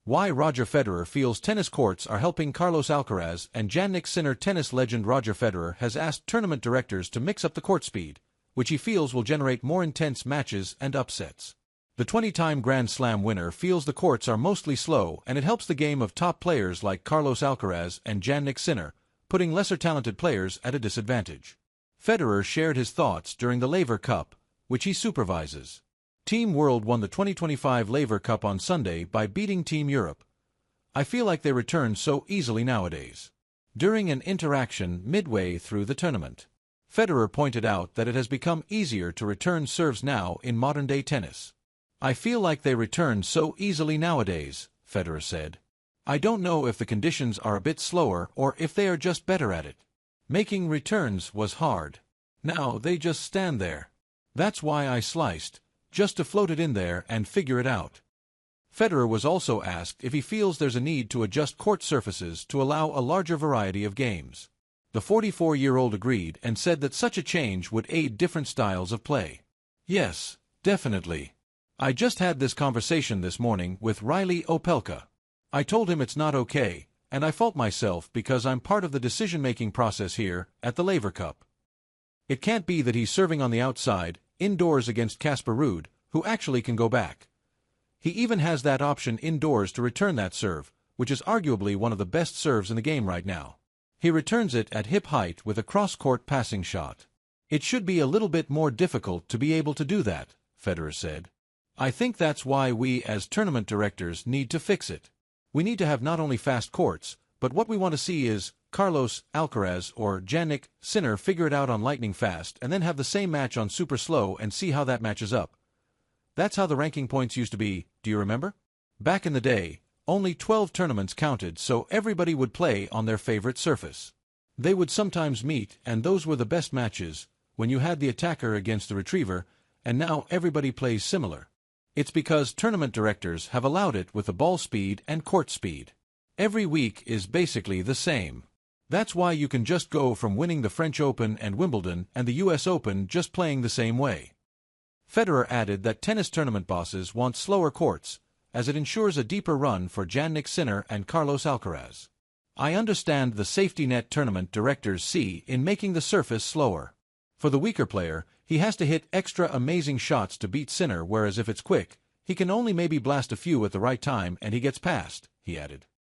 Why Roger Federer feels tennis courts are helping Carlos Alcaraz and Jannik Sinner. Tennis legend Roger Federer has asked tournament directors to mix up the court speed, which he feels will generate more intense matches and upsets. The 20-time Grand Slam winner feels the courts are mostly slow and it helps the game of top players like Carlos Alcaraz and Jannik Sinner, putting lesser talented players at a disadvantage. Federer shared his thoughts during the Laver Cup, which he supervises. Team World won the 2025 Laver Cup on Sunday by beating Team Europe. I feel like they return so easily nowadays. During an interaction midway through the tournament, Federer pointed out that it has become easier to return serves now in modern-day tennis. I feel like they return so easily nowadays, Federer said. I don't know if the conditions are a bit slower or if they are just better at it. Making returns was hard. Now they just stand there. That's why I sliced, just to float it in there and figure it out. Federer was also asked if he feels there's a need to adjust court surfaces to allow a larger variety of games. The 44-year-old agreed and said that such a change would aid different styles of play. Yes, definitely. I just had this conversation this morning with Riley Opelka. I told him it's not okay, and I fault myself because I'm part of the decision-making process here at the Laver Cup. It can't be that he's serving on the outside, indoors against Casper Ruud, who actually can go back. He even has that option indoors to return that serve, which is arguably one of the best serves in the game right now. He returns it at hip height with a cross-court passing shot. It should be a little bit more difficult to be able to do that, Federer said. I think that's why we as tournament directors need to fix it. We need to have not only fast courts, but what we want to see is Carlos Alcaraz or Jannik Sinner figure it out on lightning fast and then have the same match on super slow and see how that matches up. That's how the ranking points used to be, do you remember? Back in the day, only 12 tournaments counted, so everybody would play on their favorite surface. They would sometimes meet, and those were the best matches, when you had the attacker against the retriever, and now everybody plays similar. It's because tournament directors have allowed it with the ball speed and court speed. Every week is basically the same. That's why you can just go from winning the French Open and Wimbledon and the US Open just playing the same way. Federer added that tennis tournament bosses want slower courts, as it ensures a deeper run for Jannik Sinner and Carlos Alcaraz. I understand the safety net tournament directors see in making the surface slower. For the weaker player, he has to hit extra amazing shots to beat Sinner, whereas if it's quick, he can only maybe blast a few at the right time and he gets past, he added.